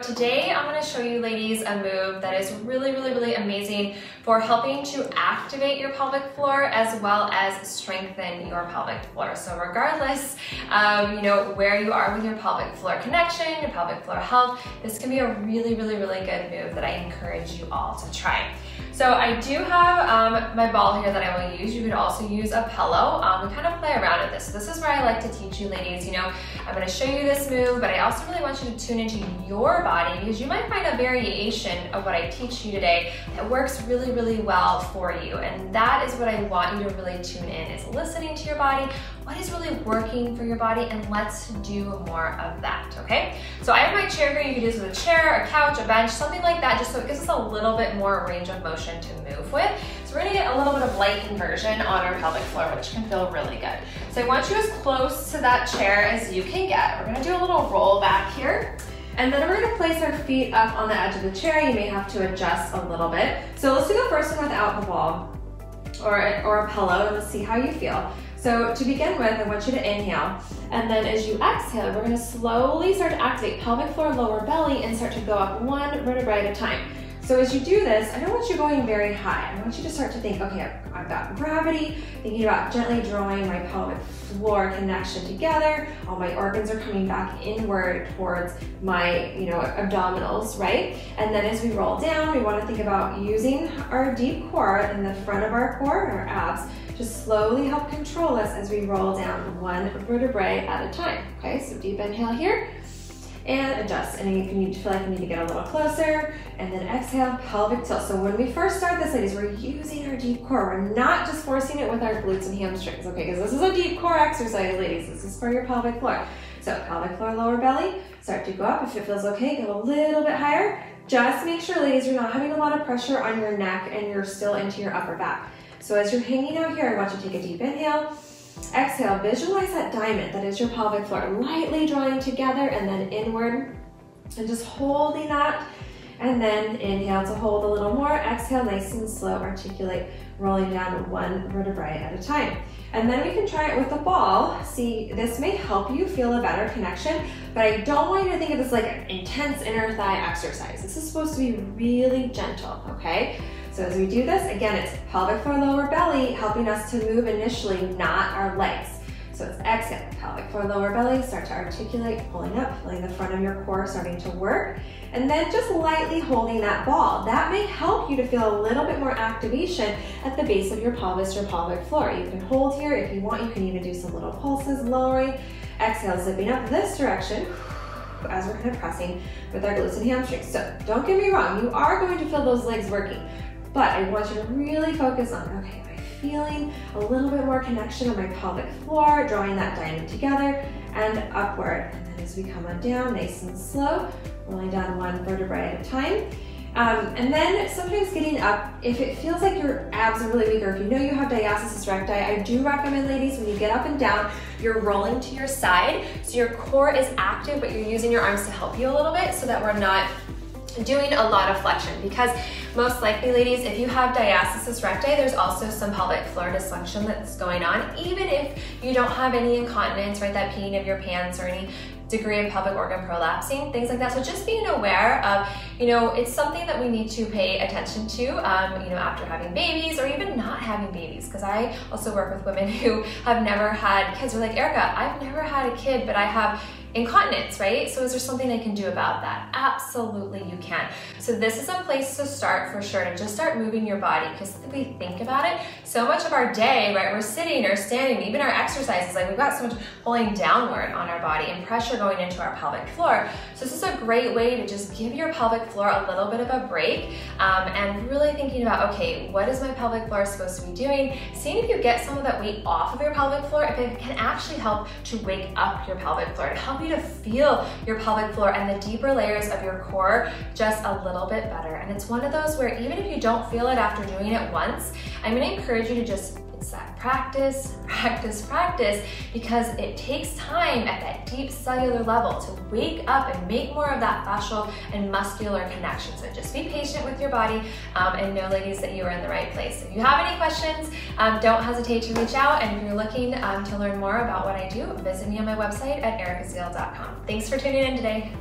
Today, I'm going to show you ladies a move that is really amazing for helping to activate your pelvic floor as well as strengthen your pelvic floor. So regardless of where you are with your pelvic floor connection, your pelvic floor health, this can be a really good move that I encourage you all to try. So I do have my ball here that I will use. You could also use a pillow. We kind of play around with this. So this is where I like to teach you ladies, I'm going to show you this move, but I also really want you to tune into your body because you might find a variation of what I teach you today that works really well for you. And that is what I want you to really tune in, is listening to your body, what is really working for your body, and let's do more of that, okay? So I have my chair here. You could use it with a chair, a couch, a bench, something like that, just so it gives us a little bit more range of motion to move with. So we're gonna get a little bit of light conversion on our pelvic floor, which can feel really good. So I want you as close to that chair as you can get. We're gonna do a little roll back here. And then we're gonna place our feet up on the edge of the chair. You may have to adjust a little bit. So let's do the first one without the ball or a pillow, and let's see how you feel. So to begin with, I want you to inhale, and then as you exhale, we're gonna slowly start to activate pelvic floor, lower belly, and start to go up one vertebrae at a time. So as you do this, I don't want you going very high. I want you to start to think, okay, I've got gravity, thinking about gently drawing my pelvic floor connection together. All my organs are coming back inward towards my, abdominals, right? And then as we roll down, we want to think about using our deep core in the front of our core, our abs, to slowly help control us as we roll down one vertebrae at a time. Okay, so deep inhale here. And adjust, and if you feel like you need to get a little closer, and then exhale, pelvic tilt. So when we first start this, ladies, we're using our deep core. We're not just forcing it with our glutes and hamstrings, okay? Because this is a deep core exercise, ladies. This is for your pelvic floor. So pelvic floor, lower belly, start to go up. If it feels okay, go a little bit higher. Just make sure, ladies, you're not having a lot of pressure on your neck and you're still into your upper back. So as you're hanging out here, I want you to take a deep inhale. Exhale, visualize that diamond that is your pelvic floor, lightly drawing together and then inward, and just holding that, and then inhale to hold a little more, exhale, nice and slow, articulate, rolling down one vertebrae at a time. And then we can try it with a ball. See, this may help you feel a better connection, but I don't want you to think of this like an intense inner thigh exercise. This is supposed to be really gentle, okay? So as we do this, again, it's pelvic floor, lower belly, helping us to move initially, not our legs. So it's exhale, pelvic floor, lower belly, start to articulate, pulling up, feeling the front of your core starting to work, and then just lightly holding that ball. That may help you to feel a little bit more activation at the base of your pelvis, your pelvic floor. You can hold here. If you want, you can even do some little pulses, lowering. Exhale, zipping up this direction as we're kind of pressing with our glutes and hamstrings. So don't get me wrong, you are going to feel those legs working, but I want you to really focus on, okay, am I feeling a little bit more connection on my pelvic floor, drawing that diamond together and upward. And then as we come on down, nice and slow, rolling down one vertebrae at a time. And then sometimes getting up, if it feels like your abs are really weak, or if you know you have diastasis recti, I do recommend, ladies, when you get up and down, you're rolling to your side. So your core is active, but you're using your arms to help you a little bit so that we're not doing a lot of flexion, because most likely, ladies, if you have diastasis recti, there's also some pelvic floor dysfunction that's going on, even if you don't have any incontinence, right, that peeing of your pants or any degree of pelvic organ prolapsing, things like that. So just being aware of, it's something that we need to pay attention to, after having babies or even not having babies. Because I also work with women who have never had kids. They're like, Erica, I've never had a kid, but I have incontinence, right? So is there something I can do about that? Absolutely, you can. So this is a place to start for sure, to just start moving your body, because if we think about it, so much of our day, right, we're sitting or standing, even our exercises, like we've got so much pulling downward on our body and pressure going into our pelvic floor. So this is a great way to just give your pelvic floor a little bit of a break, and really thinking about, okay, what is my pelvic floor supposed to be doing? Seeing if you get some of that weight off of your pelvic floor, if it can actually help to wake up your pelvic floor, to help you to feel your pelvic floor and the deeper layers of your core just a little bit better. And it's one of those where even if you don't feel it after doing it once, I'm going to encourage you to just, it's that practice, because it takes time at that deep cellular level to wake up and make more of that fascial and muscular connection. So just be patient with your body, and know, ladies, that you are in the right place. If you have any questions, don't hesitate to reach out. And if you're looking to learn more about what I do, visit me on my website at ericazeel.com. Thanks for tuning in today.